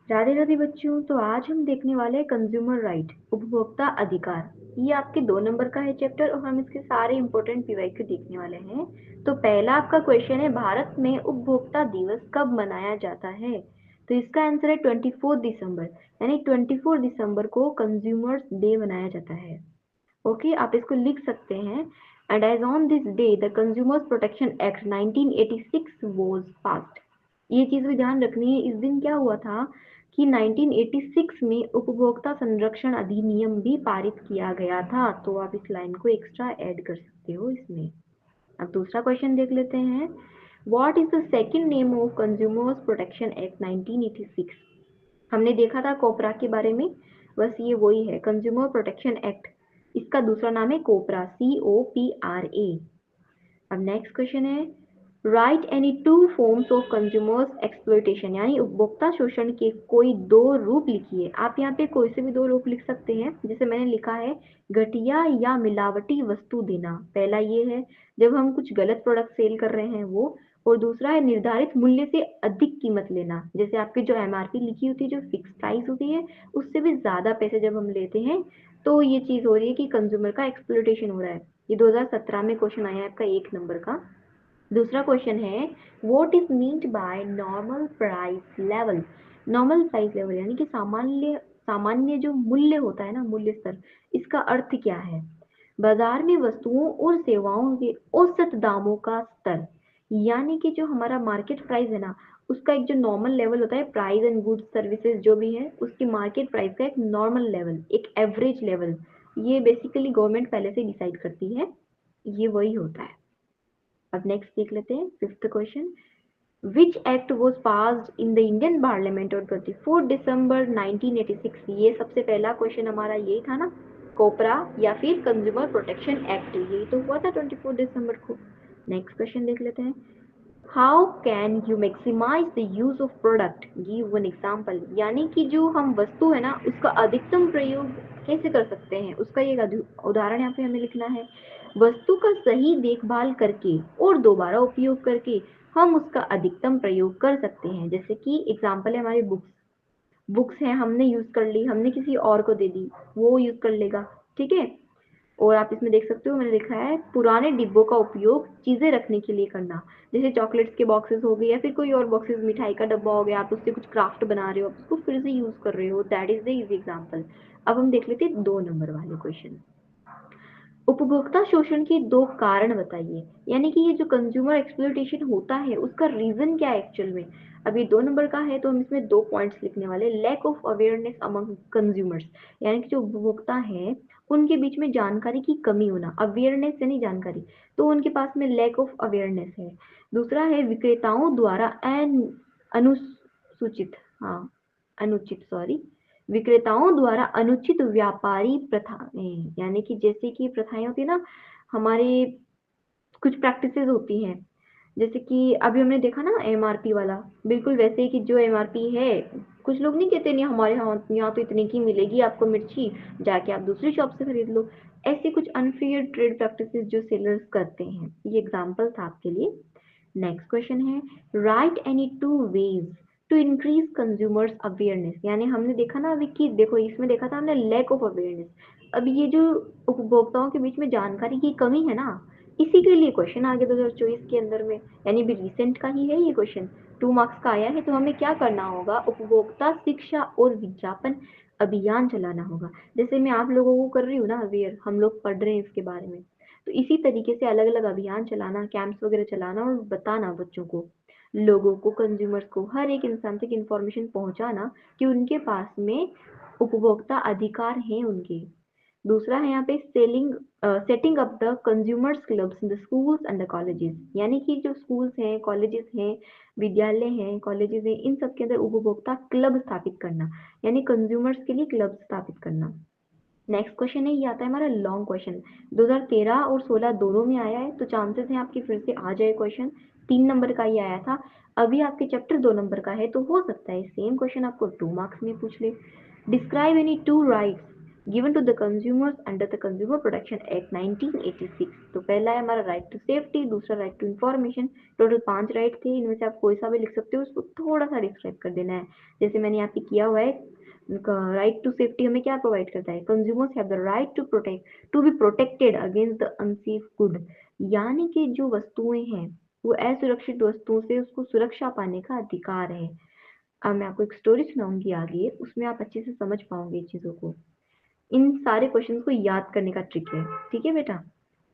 राधे राधे बच्चों, तो आज हम देखने वाले हैं कंज्यूमर राइट, उपभोक्ता अधिकार। ये आपके 2 नंबर का है चैप्टर और हम इसके सारे इंपॉर्टेंट पीवाईक्यू देखने वाले हैं। तो पहला आपका क्वेश्चन है, भारत में उपभोक्ता दिवस कब मनाया जाता है? तो इसका आंसर है 24 दिसंबर, यानी 24 दिसंबर को कंज्यूमर्स डे मनाया जाता है। ओके, आप इसको लिख सकते हैं। And as on this day the consumers protection act 1986 was passed. ये चीज भी ध्यान रखनी है, इस दिन क्या हुआ था कि 1986 में उपभोक्ता संरक्षण अधिनियम भी पारित किया गया था। तो आप इस लाइन को एक्स्ट्रा ऐड कर सकते हो इसमें। अब दूसरा क्वेश्चन देख लेते हैं। What is the second name of consumers protection act 1986? हमने देखा था कोपरा के बारे में, बस ये वही है, कंज्यूमर प्रोटेक्शन एक्ट। इसका दूसरा नाम है कोपरा, COPRA। अब नेक्स्ट क्वेश्चन है, write any two forms of consumers exploitation, यानी उपभोक्ता शोषण के कोई दो रूप लिखिए। आप यहाँ पे कोई से भी दो रूप लिख सकते हैं, जैसे मैंने लिखा है घटिया या मिलावटी वस्तु देना। पहला ये है जब हम कुछ गलत प्रोडक्ट सेल कर रहे हैं वो, और दूसरा है निर्धारित मूल्य से अधिक कीमत लेना, जैसे आपकी जो MRP लिखी होती है, जो फिक्स प्राइस होती है, उससे भी ज्यादा पैसे जब हम लेते हैं, तो ये चीज हो रही है कि कंज्यूमर का एक्सप्लॉइटेशन हो रहा है। ये 2017 में क्वेश्चन आया है आपका 1 नंबर का। दूसरा क्वेश्चन है, what is meant by normal price level? Normal price level यानी कि सामान्य सामान्य जो मूल्य होता है ना, मूल्य स्तर, इसका अर्थ क्या है? बाजार में वस्तुओं और सेवाओं के औसत दामों का स्तर, यानी कि जो हमारा मार्केट प्राइस है ना, उसका एक जो नॉर्मल लेवल होता है, प्राइस एंड गुड्स सर्विसेज जो भी है, उसकी मार्केट प्राइस का एक नॉर्मल लेवल, एक एवरेज लेवल, ये बेसिकली गवर्नमेंट पहले से डिसाइड करती है, ये वही होता है। अब नेक्स्ट देख लेते हैं fifth question. Which act was passed in the Indian parliament on 24 दिसंबर 1986? ये सबसे पहला क्वेश्चन हमारा यही था ना, कोपरा या फिर कंज्यूमर प्रोटेक्शन एक्ट, यही तो हुआ था 24 दिसंबर को। नेक्स्ट क्वेश्चन देख लेते हैं। How can you maximise the use of product, give one example, यानी कि जो हम वस्तु है ना, उसका अधिकतम प्रयोग कैसे कर सकते हैं, उसका ये उदाहरण यहाँ पे हमें लिखना है। वस्तु का सही देखभाल करके और दोबारा उपयोग करके हम उसका अधिकतम प्रयोग कर सकते हैं। जैसे कि एग्जाम्पल है हमारी बुक्स, बुक्स हैं, हमने यूज कर ली, हमने किसी और को दे दी, वो यूज कर लेगा, ठीक है। और आप इसमें देख सकते हो मैंने लिखा है, पुराने डिब्बों का उपयोग चीजें रखने के लिए करना, जैसे चॉकलेट्स के बॉक्सेस हो गए या फिर कोई और बॉक्सेस, मिठाई का डब्बा हो गया, आप उससे कुछ क्राफ्ट बना रहे हो, आप उसको फिर से यूज कर रहे हो, that is the easy example. अब हम देख लेते हैं 2 नंबर वाले क्वेश्चन। उपभोक्ता शोषण के दो कारण बताइए, यानी कि ये जो कंज्यूमर एक्सप्लॉइटेशन होता है उसका रीजन क्या है एक्चुअल में। अब ये 2 नंबर का है तो हम इसमें 2 पॉइंट्स लिखने वाले, lack of awareness among consumers, यानी कि जो उपभोक्ता है उनके बीच में जानकारी की कमी होना, अवेयरनेस यानी जानकारी, तो उनके पास में लैक ऑफ अवेयरनेस है। दूसरा है विक्रेताओं द्वारा अनुसूचित, हाँ, अनुचित, सॉरी, विक्रेताओं द्वारा अनुचित व्यापारी प्रथाएं, यानी कि जैसे कि प्रथाएं होती है ना, हमारे कुछ प्रैक्टिसेस होती हैं, जैसे कि अभी हमने देखा ना MRP वाला, बिल्कुल वैसे ही कि जो MRP है, कुछ लोग नहीं कहते नहीं हमारे यहाँ तो इतने की मिलेगी आपको मिर्ची, जाके आप दूसरी शॉप से खरीद लो। ऐसे कुछ अनफेयर ट्रेड प्रैक्टिसेस जो सेलर्स करते हैं, ये एग्जाम्पल था आपके लिए। नेक्स्ट क्वेश्चन है, write any two ways to increase consumers awareness, यानी हमने देखा ना अभी कि देखो इसमें देखा था हमने लैक ऑफ अवेयरनेस, अब ये जो उपभोक्ताओं के बीच में जानकारी की कमी है ना, इसी के लिए क्वेश्चन आ गया 2024 के अंदर में, यानी भी रिसेंट का ही है ये क्वेश्चन, 2 मार्क्स का आया है। तो हमें क्या करना होगा, उपभोक्ता शिक्षा और विज्ञापन अभियान चलाना होगा, जैसे मैं आप लोगों को कर रही हूँ ना अवेयर, हम लोग पढ़ रहे हैं इसके बारे में, तो इसी तरीके से अलग अलग अभियान चलाना, कैंप्स वगैरह चलाना और बताना बच्चों को, लोगों को, कंज्यूमर्स को, हर एक इंसान तक इंफॉर्मेशन पहुंचाना कि उनके पास में उपभोक्ता अधिकार हैं उनके। दूसरा है यहाँ पे selling, setting up the consumers clubs in the schools and the colleges, यानी कि जो स्कूल्स हैं, कॉलेजेस हैं, विद्यालय हैं, कॉलेजेस हैं, इन सब के अंदर उपभोक्ता क्लब स्थापित करना, यानी कंज्यूमर्स के लिए क्लब स्थापित करना। नेक्स्ट क्वेश्चन है, ये आता है हमारा लॉन्ग क्वेश्चन, 2013 और 16 दोनों में आया है, तो चांसेस हैं आपकी फिर से आ जाए क्वेश्चन। 3 नंबर का ही आया था, अभी आपके चैप्टर 2 नंबर का है, तो हो सकता है सेम क्वेश्चन आपको 2 मार्क्स में पूछ ले। Describe any two rights given to the consumers under the consumer protection act 1986। तो पहला है हमारा राइट टू सेफ्टी, दूसरा right to information. Total 5 right थे, इनमें से आप कोई सा भी लिख सकते हो, उसको थोड़ा सा डिस्क्राइब कर देना है। जैसे मैंने यहाँ पे किया हुआ है, राइट टू सेफ्टी हमें क्या प्रोवाइड करता है, consumers have the right to protect to be protected against the unsafe good, यानी कि जो वस्तुएं हैं वो असुरक्षित वस्तुओं से उसको सुरक्षा पाने का अधिकार है। अब मैं आपको एक स्टोरी सुनाऊंगी आगे, उसमें आप अच्छे से समझ पाओगे चीजों को। इन सारे क्वेश्चंस को याद करने का ट्रिक है, ठीक है बेटा।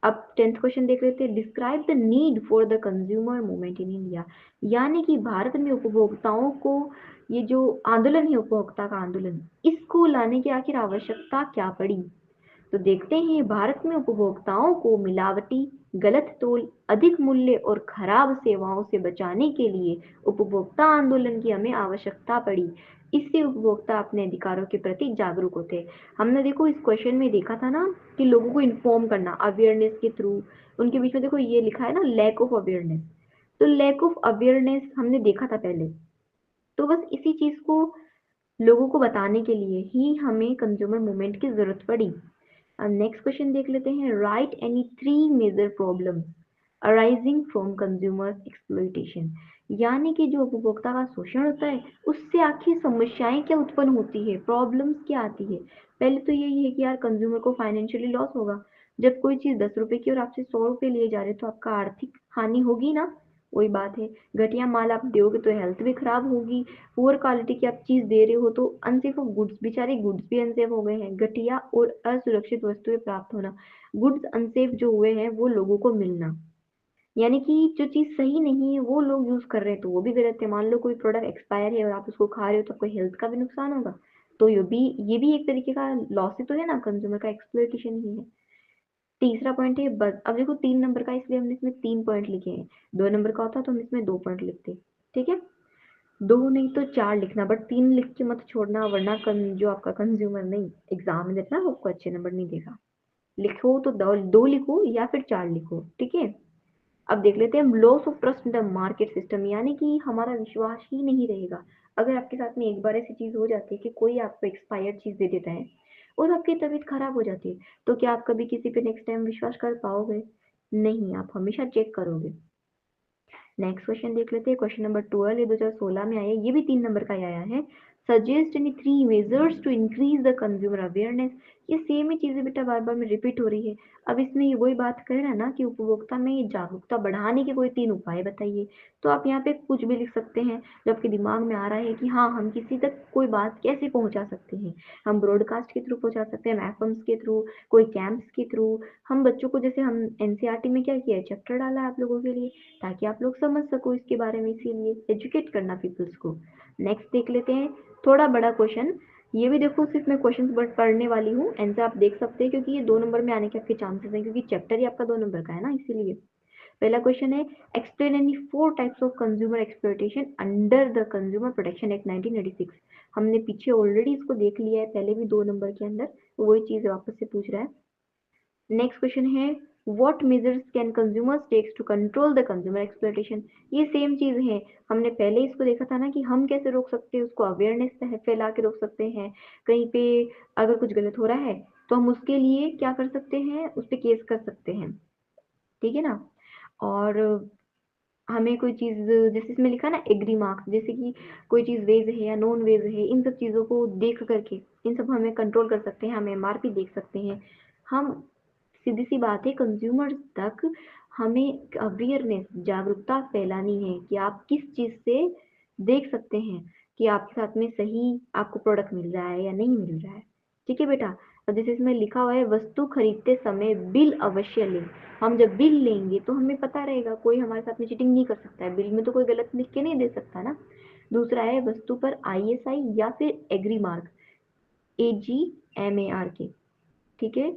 अब 10th क्वेश्चन देख लेते हैं। Describe the need for the consumer movement in India, यानी कि भारत में उपभोक्ताओं को, ये जो आंदोलन है उपभोक्ता का आंदोलन, इसको लाने की आखिर आवश्यकता क्या पड़ी। तो देखते हैं, भारत में उपभोक्ताओं को मिलावटी, गलत तोल, अधिक मूल्य और खराब सेवाओं से बचाने के लिए उपभोक्ता आंदोलन की हमें आवश्यकता पड़ी। इससे उपभोक्ता अपने अधिकारों के प्रति जागरूक होते। हमने देखो इस क्वेश्चन में देखा था ना कि लोगों को इन्फॉर्म करना अवेयरनेस के थ्रू, उनके बीच में देखो ये लिखा है ना, लैक ऑफ अवेयरनेस। तो लैक ऑफ अवेयरनेस हमने देखा था पहले, तो बस इसी चीज को लोगों को बताने के लिए ही हमें कंज्यूमर मूवमेंट की जरूरत पड़ी। अब नेक्स्ट क्वेश्चन देख लेते हैं। Write any 3 major problems arising from consumer exploitation, यानी कि जो उपभोक्ता का शोषण होता है उससे आखिर समस्याएं क्या उत्पन्न होती है, प्रॉब्लम्स क्या आती है। पहले तो यही है कि यार कंज्यूमर को फाइनेंशियली लॉस होगा। जब कोई चीज 10 रुपए की और आपसे 100 रुपए लिए जा रहे, तो आपका आर्थिक हानि होगी ना। वही बात है, घटिया माल आप दोगे तो हेल्थ भी खराब होगी। पुअर क्वालिटी की आप चीज दे रहे हो तो अनसेफ ऑफ गुड्स, बेचारे गुड्स भी अनसेफ हो गए हैं। घटिया और असुरक्षित वस्तुएं प्राप्त होना, गुड्स अनसेफ जो हुए हैं वो लोगों को मिलना, यानी कि जो चीज सही नहीं है वो लोग यूज कर रहे हैं तो वो भी गलत है। मान लो कोई प्रोडक्ट एक्सपायर है और आप उसको खा रहे हो तो आपको हेल्थ का भी नुकसान होगा। तो ये भी एक तरीके का लॉस ही तो है ना, कंज्यूमर का एक्सप्लॉइटेशन ही है। तीसरा पॉइंट है बस, अब देखो 3 नंबर का इसलिए हमने इसमें 3 पॉइंट लिखे हैं। 2 नंबर का होता तो हम इसमें 2 पॉइंट लिखते, ठीक है। 2 नहीं तो 4 लिखना, बट 3 लिख के मत छोड़ना, वरना जो आपका कंज्यूमर नहीं एग्जाम में देता ना आपको अच्छे नंबर नहीं देगा। लिखो तो 2 लिखो या फिर 4 लिखो, ठीक है। अब देख लेते हैं हम loss of trust in the market system, यानी कि हमारा विश्वास ही नहीं रहेगा। अगर आपके साथ में एक बार ऐसी चीज हो जाती है कि कोई आपको एक्सपायर्ड चीज दे देता है और आपकी तबीयत खराब हो जाती है, तो क्या आप कभी किसी पे नेक्स्ट टाइम विश्वास कर पाओगे? नहीं, आप हमेशा चेक करोगे। नेक्स्ट क्वेश्चन देख लेते हैं। क्वेश्चन नंबर 12, ये 2016 में आया है, ये भी 3 नंबर का ही आया है। Suggest any 3 measures to increase the consumer awareness. ये सेम ही चीजें बेटा बार बार में रिपीट हो रही है। अब इसमें ये वही बात कर रहा है ना कि उपभोक्ता में ये जागरूकता बढ़ाने के कोई 3 उपाय बताइए। तो आप यहाँ पे कुछ भी लिख सकते हैं जो आपके दिमाग में आ रहा है कि हाँ हम किसी तक कोई बात कैसे पहुंचा सकते हैं। हम ब्रॉडकास्ट के थ्रू पहुंचा सकते हैं, एफएम्स के थ्रू, कोई कैंप्स के थ्रू। हम बच्चों को, जैसे हम एनसीईआरटी में क्या किया है, चैप्टर डाला है आप लोगों के लिए ताकि आप लोग समझ सको इसके बारे में, इसीलिए एजुकेट करना पीपल्स को। नेक्स्ट देख लेते हैं, थोड़ा बड़ा क्वेश्चन। ये भी देखो सिर्फ मैं क्वेश्चन बट पढ़ने वाली हूँ, आंसर आप देख सकते हैं क्योंकि ये 2 नंबर में आने के आपके चांसेस हैं, क्योंकि चैप्टर ही आपका 2 नंबर का है ना, इसीलिए। पहला क्वेश्चन है, explain any 4 types of consumer exploitation under the consumer protection act 1986। हमने पीछे ऑलरेडी इसको देख लिया है, पहले भी 2 नंबर के अंदर, वही चीज वापस से पूछ रहा है। नेक्स्ट क्वेश्चन है, what measures can consumers takes to control the consumer exploitation. ये सेम चीज है, हमने पहले इसको देखा था ना कि हम कैसे रोक सकते हैं उसको, अवेयरनेस फैला के रोक सकते हैं। कहीं पे अगर कुछ गलत हो रहा है तो हम उसके लिए क्या कर सकते हैं, उस पर केस कर सकते हैं, ठीक है ना। और हमें कोई चीज, जैसे इसमें लिखा ना एग्री मार्क्स, जैसे कि कोई चीज वेज है या नॉन वेज है, इन सब चीजों को देख करके इन सब हमें कंट्रोल कर सकते हैं, हम एमआरपी देख सकते हैं। हम, सीधी सी बात है, कंज्यूमर तक हमें अवेयरनेस, जागरूकता फैलानी है कि आप किस चीज से देख सकते हैं कि आपके साथ में सही आपको प्रोडक्ट मिल रहा है या नहीं मिल रहा है, ठीक है बेटा। अब जैसे इसमें लिखा हुआ है, वस्तु खरीदते समय बिल अवश्य लें। हम जब बिल लेंगे तो हमें पता रहेगा, कोई हमारे साथ में चीटिंग नहीं कर सकता है, बिल में तो कोई गलत लिख के नहीं दे सकता ना। दूसरा है, वस्तु पर आईएसआई या फिर एग्री मार्क, AGMAR के, ठीक है,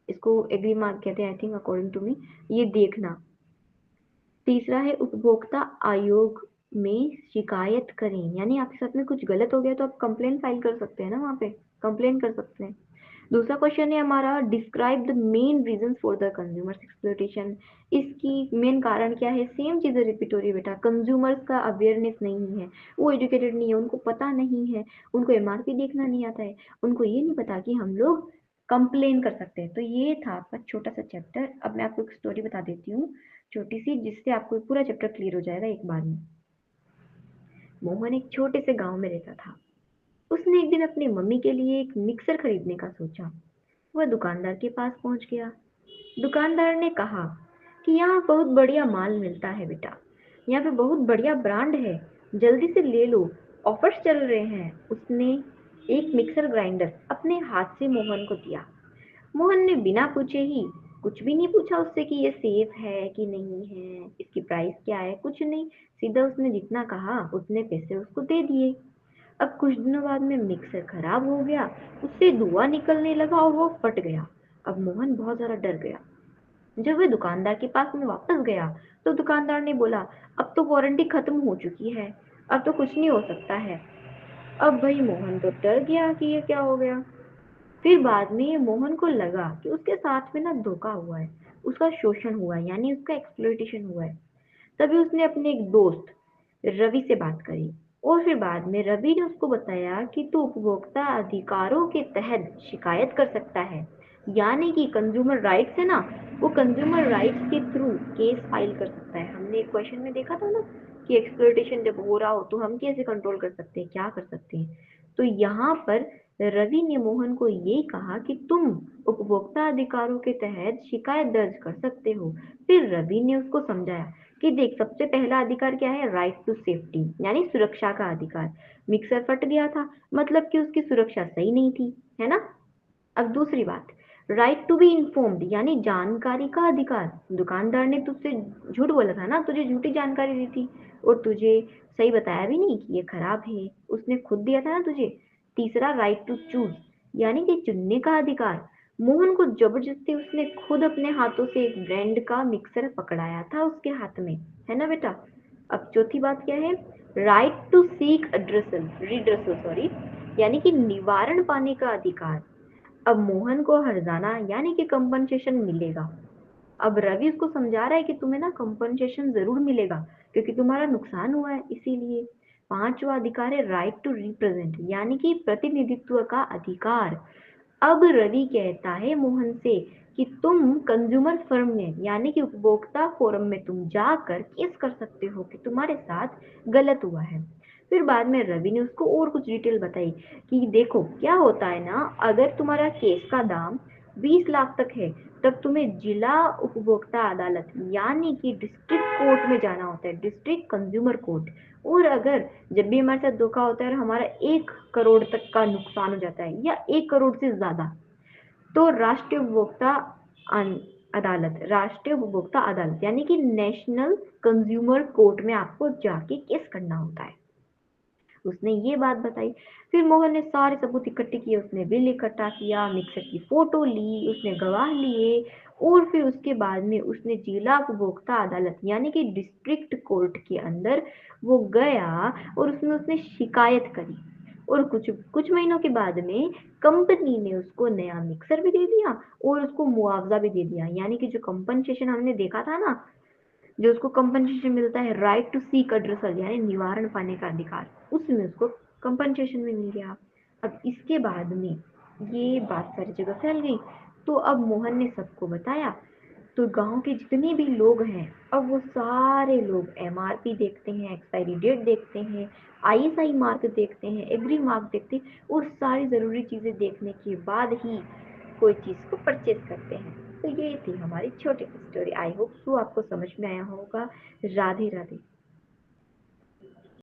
इसको एग्री मार्क कहते हैं I think, according to me, ये देखना। तीसरा है, उपभोक्ता आयोग में शिकायत करें, यानी आपके साथ में कुछ गलत हो गया तो आप कंप्लेन फाइल कर सकते हैं ना, वहाँ पे कंप्लेन कर सकते हैं। दूसरा क्वेश्चन है हमारा, describe the main reason for the consumers exploitation. इसकी मेन कारण क्या है? सेम चीजें रिपीट हो रही है बेटा। कंज्यूमर्स का अवेयरनेस नहीं है, वो एजुकेटेड नहीं है, उनको पता नहीं है, उनको एमआरपी देखना नहीं आता है, उनको ये नहीं पता कि हम लोग कंप्लेन कर सकते हैं। तो ये था आपका छोटा सा चैप्टर। अब मैं आपको एक स्टोरी बता देती हूँ छोटी सी, जिससे आपको पूरा चैप्टर क्लियर हो जाएगा एक बार में। मोहन एक छोटे से गांव में रहता था। उसने एक दिन अपनी मम्मी के लिए एक मिक्सर खरीदने का सोचा। वह दुकानदार के पास पहुंच गया। दुकानदार ने कहा कि यहाँ बहुत बढ़िया माल मिलता है बेटा, यहाँ पे बहुत बढ़िया ब्रांड है, जल्दी से ले लो, ऑफर्स चल रहे हैं। उसने एक मिक्सर ग्राइंडर अपने हाथ से मोहन को दिया। मोहन ने बिना पूछे ही, कुछ भी नहीं पूछा उससे कि ये सेफ है कि नहीं है, इसकी प्राइस क्या है, कुछ नहीं, सीधा उसने जितना कहा उतने पैसे उसको दे दिए। अब कुछ दिनों बाद में मिक्सर खराब हो गया, उससे धुआं निकलने लगा और वो फट गया। अब मोहन बहुत ज्यादा डर गया। जब वह दुकानदार के पास में वापस गया तो दुकानदार ने बोला, अब तो वारंटी खत्म हो चुकी है, अब तो कुछ नहीं हो सकता है। अब भाई मोहन तो डर गया कि ये क्या हो गया। फिर बाद में मोहन को लगा कि उसके साथ में ना धोखा हुआ है, उसका शोषण हुआ है, यानी उसका एक्सप्लॉइटेशन हुआ है। तभी उसने अपने एक दोस्त रवि से बात करी, और फिर बाद में रवि ने उसको बताया कि तू उपभोक्ता अधिकारों के तहत शिकायत कर सकता है, यानी कि कंज्यूमर राइट्स है ना, वो कंज्यूमर राइट्स के थ्रू केस फाइल कर सकता है। हमने एक क्वेश्चन में देखा था ना कि एक्सप्लॉइटेशन जब हो रहा हो तो हम कैसे कंट्रोल कर सकते हैं, क्या कर सकते हैं। तो यहाँ पर रवि ने मोहन को ये कहा कि तुम उपभोक्ता अधिकारों के तहत शिकायत दर्ज कर सकते हो। फिर रवि ने उसको समझाया कि देख, सबसे पहला अधिकार क्या है? राइट टू सेफ्टी, यानी सुरक्षा का अधिकार। मिक्सर फट गया था, मतलब कि उसकी सुरक्षा सही नहीं थी, है ना। अब दूसरी बात, राइट टू बी इन्फॉर्म्ड, यानी जानकारी का अधिकार। दुकानदार ने तुझसे झूठ बोला था ना, तुझे झूठी जानकारी दी थी और तुझे सही बताया भी नहीं कि ये खराब है, उसने खुद दिया था ना तुझे। तीसरा, राइट टू चूज, यानी कि चुनने का अधिकार। मोहन को जबरदस्ती उसने खुद अपने हाथों से एक ब्रांड का मिक्सर पकड़ाया था उसके हाथ में, है ना बेटा। अब चौथी बात क्या है? Right to seek redressal sorry, यानी कि निवारण पाने का अधिकार। अब मोहन को हर्जाना यानी कि कंपनसेशन मिलेगा। अब रवि उसको समझा रहा है कि तुम्हें ना कंपनसेशन जरूर मिलेगा, क्योंकि तुम्हारा नुकसान हुआ है इसीलिए। पांचवा अधिकार है राइट टू रिप्रेजेंट, यानी कि प्रतिनिधित्व का अधिकार। अब रवि कहता है मोहन से कि तुम कंज्यूमर फर्म में, यानी कि उपभोक्ता फोरम में तुम जाकर केस कर सकते हो कि तुम्हारे साथ गलत हुआ है। फिर बाद में रवि ने उसको और कुछ डिटेल बताई कि देखो क्या होता है ना, अगर तुम्हारा केस का दाम 20 लाख तक है, तब तुम्हें जिला उपभोक्ता अदालत यानी कि डिस्ट्रिक्ट कोर्ट में जाना होता है, डिस्ट्रिक्ट कंज्यूमर कोर्ट। और अगर जब भी हमारे साथ धोखा होता है और हमारा 1 करोड़ तक का नुकसान हो जाता है या 1 करोड़ से ज्यादा, तो राष्ट्रीय उपभोक्ता अदालत यानी कि नेशनल कंज्यूमर कोर्ट में आपको जाके केस करना होता है। उसने ये बात बताई। फिर मोहन ने सारे सबूत इकट्ठे किए, उसने बिल इकट्ठा किया, मिक्सर की फोटो ली, उसने गवाह लिए, और फिर उसके बाद में उसने जिला उपभोक्ता अदालत यानी कि डिस्ट्रिक्ट कोर्ट के अंदर वो गया और उसमें उसने शिकायत करी। और कुछ कुछ महीनों के बाद में कंपनी ने उसको नया मिक्सर भी दे दिया और उसको मुआवजा भी दे दिया, यानी कि जो कंपनसेशन हमने देखा था ना, जो उसको कंपनसेशन मिलता है, राइट टू सीक अड्रेसल यानी निवारण पाने का अधिकार, उसमें उसको कंपनसेशन भी मिल गया। अब इसके बाद में ये बात सारी जगह फैल गई। तो अब मोहन ने सबको बताया, तो गांव के जितने भी लोग हैं, अब वो सारे लोग एमआरपी देखते हैं, एक्सपायरी डेट देखते हैं, आईएसआई मार्क देखते हैं, एग्री मार्क देखते हैं, और सारी जरूरी चीजें देखने के बाद ही कोई चीज को परचेज करते हैं। तो ये थी हमारी छोटी सी स्टोरी। आई होप सो आपको समझ में आया होगा। राधे राधे।